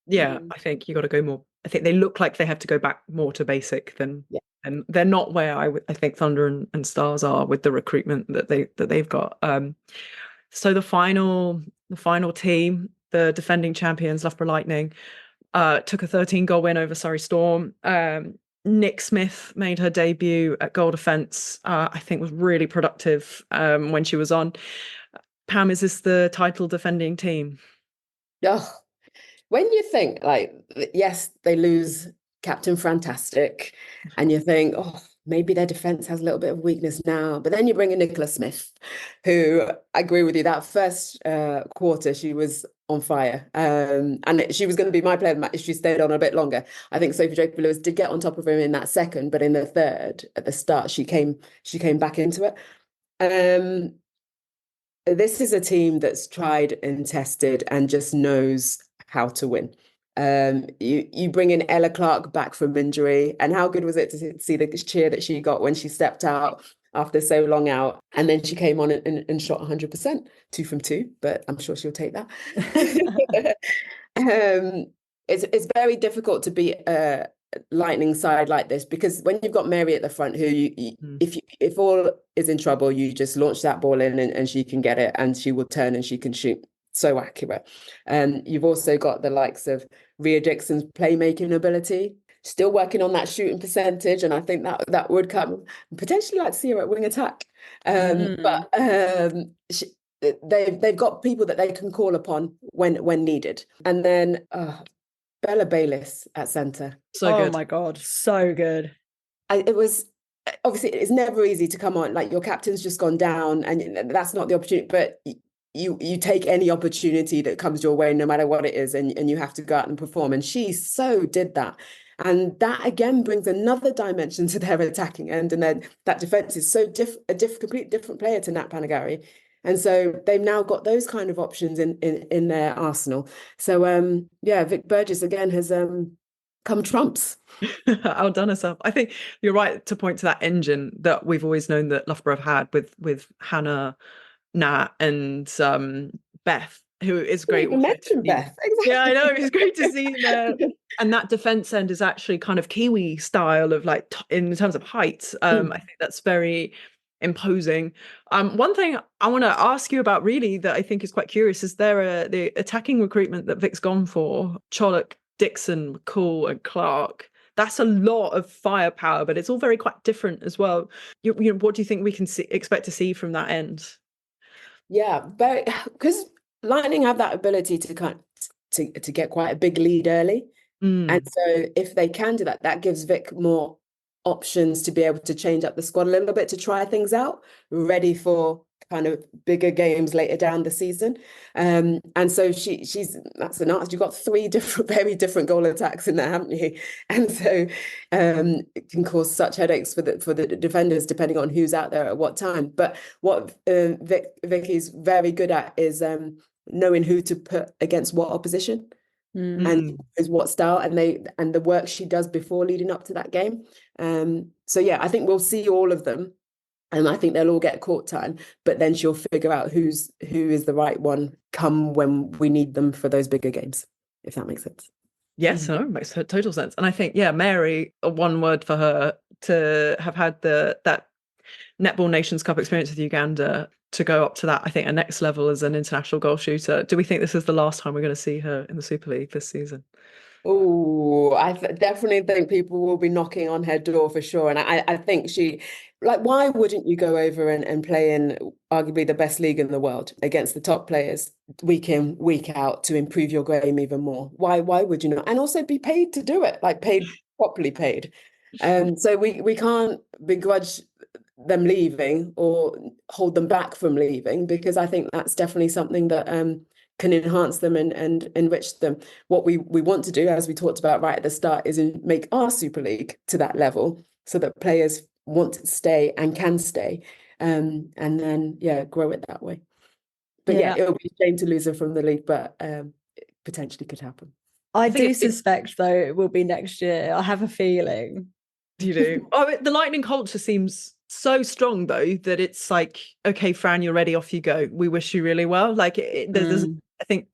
Yeah, I think you got to go more. I think they look like they have to go back more to basic than. Yeah. And they're not where I think Thunder and Stars are with the recruitment that they've got. So the final team, the defending champions, Loughborough Lightning, took a 13-goal win over Surrey Storm. Nick Smith made her debut at goal defence. I think was really productive when she was on. Pam, is this the title defending team? Oh, when you think yes, they lose Captain Fantastic, and you think, oh, maybe their defence has a little bit of weakness now. But then you bring in Nicola Smith, who, I agree with you, that first quarter, she was on fire. And she was going to be my player of the match if she stayed on a bit longer. I think Sophie Draper-Lewis did get on top of her in that second, but in the third, at the start, she came back into it. This is a team that's tried and tested and just knows how to win. You bring in Ella Clark back from injury, and how good was it to see the cheer that she got when she stepped out after so long out, and then she came on and shot 100%, 2 from 2, but I'm sure she'll take that. It's very difficult to beat a Lightning side like this, because when you've got Mary at the front, who if all is in trouble, you just launch that ball in and she can get it, and she will turn and she can shoot. so accurate. You've also got the likes of Rhea Dixon's playmaking ability, still working on that shooting percentage, and I think that would come. Potentially like to see her at wing attack. But they've got people that they can call upon when needed. And then Bella Bayliss at centre. So good. Oh my God, so good. It was obviously it's never easy to come on, like your captain's just gone down, and that's not the opportunity. But you take any opportunity that comes your way, no matter what it is, and you have to go out and perform. And she so did that. And that again brings another dimension to their attacking end, and then that defense is so completely different player to Nat Panagari. And so they've now got those kind of options in their arsenal. So Vic Burgess again has come trumps. Outdone herself. I think you're right to point to that engine that we've always known that Loughborough have had with Hannah, Nat, and Beth, who is great. You mentioned Beth. Exactly. Yeah, I know. It's great to see that. And that defense end is actually kind of Kiwi style of like in terms of height. I think that's very imposing. One thing I want to ask you about really that I think is quite curious is the attacking recruitment that Vic's gone for, Chollock, Dixon, McCall and Clark. That's a lot of firepower, but it's all very quite different as well. You know, what do you think we can expect to see from that end? Yeah, but because Lightning have that ability to get quite a big lead early. And so if they can do that, that gives Vic more options to be able to change up the squad a little bit to try things out, ready for kind of bigger games later down the season. And so that's an art. You've got very different goal attacks in there, haven't you? And so it can cause such headaches for the defenders depending on who's out there at what time. But what Vicky's very good at is knowing who to put against what opposition. And is what style and the work she does before leading up to that game. So yeah, I think we'll see all of them, and I think they'll all get court time. But then she'll figure out who is the right one come when we need them for those bigger games, if that makes sense. Yes, no, makes total sense. And I think Mary, one word for her to have had that Netball Nations Cup experience with Uganda, to go up to that, I think, a next level as an international goal shooter. Do we think this is the last time we're going to see her in the Super League this season? Oh, I definitely think people will be knocking on her door for sure. And I think why wouldn't you go over and play in arguably the best league in the world against the top players week in, week out to improve your game even more? Why would you not? And also be paid to do it, like properly paid. So we can't begrudge them leaving or hold them back from leaving, because I think that's definitely something that can enhance them and enrich them. What we want to do, as we talked about right at the start, is make our Super League to that level so that players want to stay and can stay, and then grow it that way. But it'll be a shame to lose her from the league, but it potentially could happen. I do suspect though it will be next year. I have a feeling. You do? The Lightning culture seems so strong though that it's like, okay, Fran, you're ready, off you go. We wish you really well. Like I think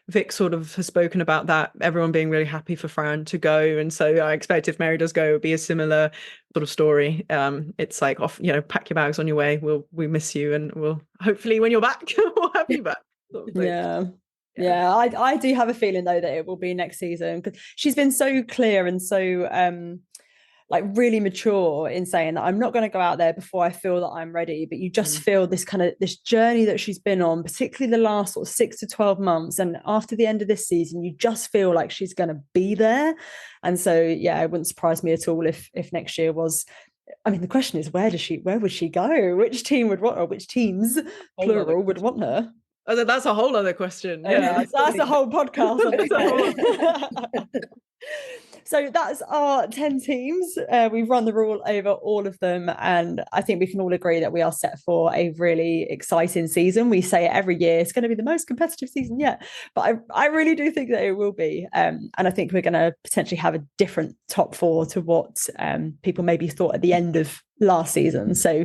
Vic sort of has spoken about that, everyone being really happy for Fran to go, and so I expect if Mary does go, it'll be a similar sort of story. It's like, off, pack your bags on your way. We miss you, and we'll hopefully when you're back, we'll have you back. Sort of thing. Yeah. I do have a feeling though that it will be next season, because she's been so clear and so really mature in saying that I'm not going to go out there before I feel that I'm ready. But you just feel this journey that she's been on, particularly the last sort of 6 to 12 months. And after the end of this season, you just feel like she's going to be there. And so, it wouldn't surprise me at all if next year was, I mean, the question is, where would she go? Which team would want her? Which teams, plural, would want her? Oh, that's a whole other question. That's a whole podcast. So that's our 10 teams. We've run the rule over all of them, and I think we can all agree that we are set for a really exciting season. We say it every year, it's going to be the most competitive season yet, but I really do think that it will be, and I think we're going to potentially have a different top four to what people maybe thought at the end of last season. So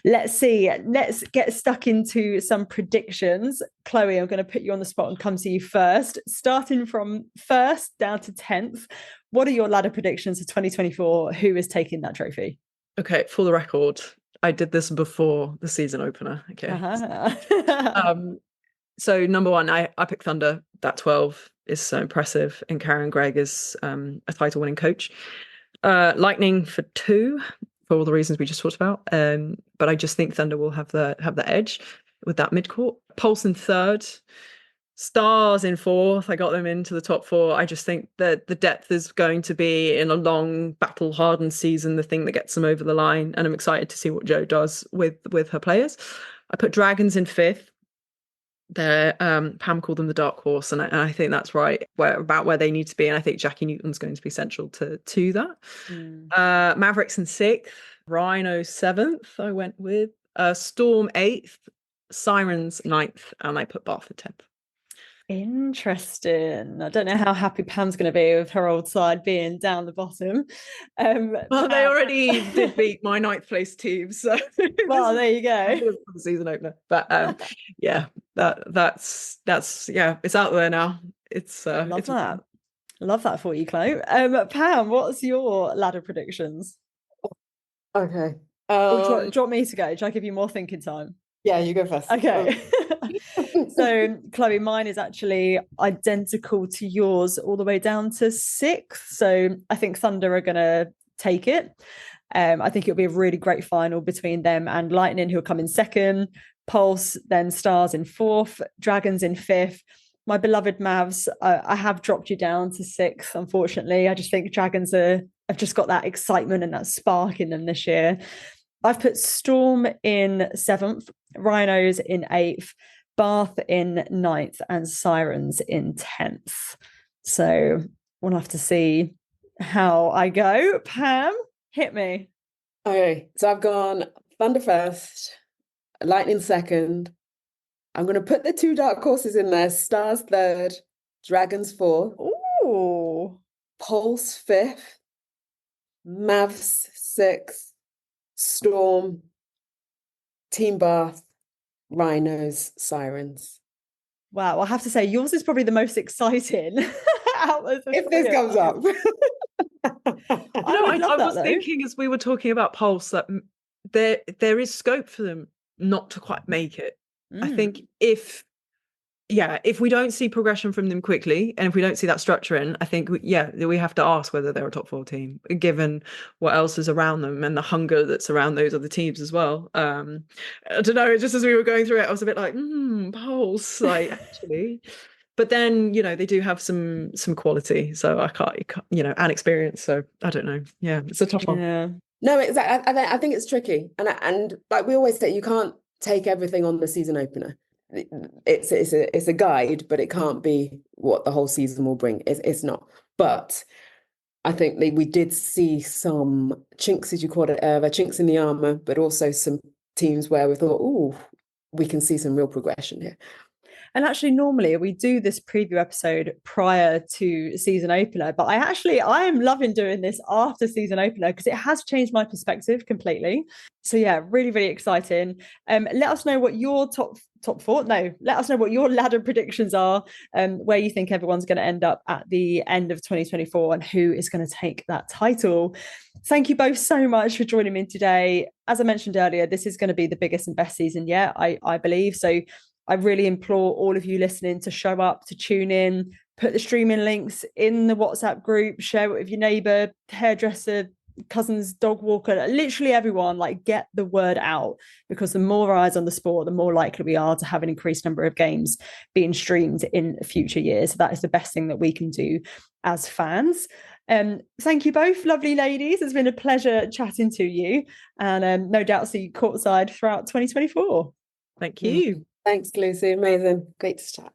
let's see. Let's get stuck into some predictions. Chloe, I'm going to put you on the spot and come to you first. Starting from 1st down to 10th, what are your ladder predictions for 2024? Who is taking that trophy? Okay, for the record, I did this before the season opener. Okay. So number one, I picked Thunder. That 12 is so impressive, and Karen Gregg is a title-winning coach. Lightning for 2, for all the reasons we just talked about. But I just think Thunder will have the edge with that midcourt. Pulse in 3rd, Stars in 4th. I got them into the top 4. I just think that the depth is going to be, in a long battle-hardened season, the thing that gets them over the line. And I'm excited to see what Jo does with her players. I put Dragons in 5th. They're Pam called them the dark horse, and I think that's right, about where they need to be, and I think Jackie Newton's going to be central to that. Mavericks in 6th, Rhino 7th. I went with Storm 8th, Sirens 9th, and I put Bath at 10th. Interesting. I don't know how happy Pam's going to be with her old side being down the bottom. Well, they already did beat my 9th place team, so well, there you go. For the season opener, but yeah, that's yeah, it's out there now. It's love that for you, Chloe. Pam, what's your ladder predictions? Okay. Do you want me to go? Should I give you more thinking time? Yeah, you go first. Okay. So, Chloe, mine is actually identical to yours all the way down to 6th. So I think Thunder are going to take it. I think it'll be a really great final between them and Lightning, who'll come in 2nd. Pulse, then Stars in 4th. Dragons in 5th. My beloved Mavs, I have dropped you down to 6th, unfortunately. I just think Dragons have just got that excitement and that spark in them this year. I've put Storm in 7th, Rhinos in 8th, Bath in 9th, and Sirens in 10th. So we'll have to see how I go. Pam, hit me. Okay, so I've gone Thunder 1st, Lightning 2nd. I'm going to put the 2 dark horses in there. Stars 3rd, Dragons 4th. Ooh. Pulse 5th, Mavs 6th, Storm, Team Bath, Rhinos, Sirens. Wow, I have to say yours is probably the most exciting out of the if this comes up. I was thinking, as we were talking about Pulse, that there is scope for them not to quite make it. I think if we don't see progression from them quickly, and if we don't see that structure in, I think we have to ask whether they're a top 4 team, given what else is around them and the hunger that's around those other teams as well. I don't know, just as we were going through it, I was a bit like, Pulse, like, actually. But then, they do have some quality, so I can't, and experience. So I don't know. Yeah, it's a tough one. Yeah. No, exactly. I think it's tricky, and like we always say, you can't take everything on the season opener. It's a guide, but it can't be what the whole season will bring. It's not. But I think we did see some chinks, as you called it, chinks in the armor, but also some teams where we thought, we can see some real progression here. And actually, normally we do this preview episode prior to season opener, but I am loving doing this after season opener because it has changed my perspective completely. So yeah, really, really exciting. Let us know what your let us know what your ladder predictions are, where you think everyone's going to end up at the end of 2024 and who is going to take that title. Thank you both so much for joining me today. As I mentioned earlier, this is going to be the biggest and best season yet, I believe. So I really implore all of you listening to show up, to tune in, put the streaming links in the WhatsApp group, share it with your neighbour, hairdresser, cousins, dog walker, literally everyone, like, get the word out, because the more eyes on the sport, the more likely we are to have an increased number of games being streamed in future years. So that is the best thing that we can do as fans. Thank you both, lovely ladies. It's been a pleasure chatting to you, and no doubt see you courtside throughout 2024. Thank you. Thanks, Lucy. Amazing. Great to chat.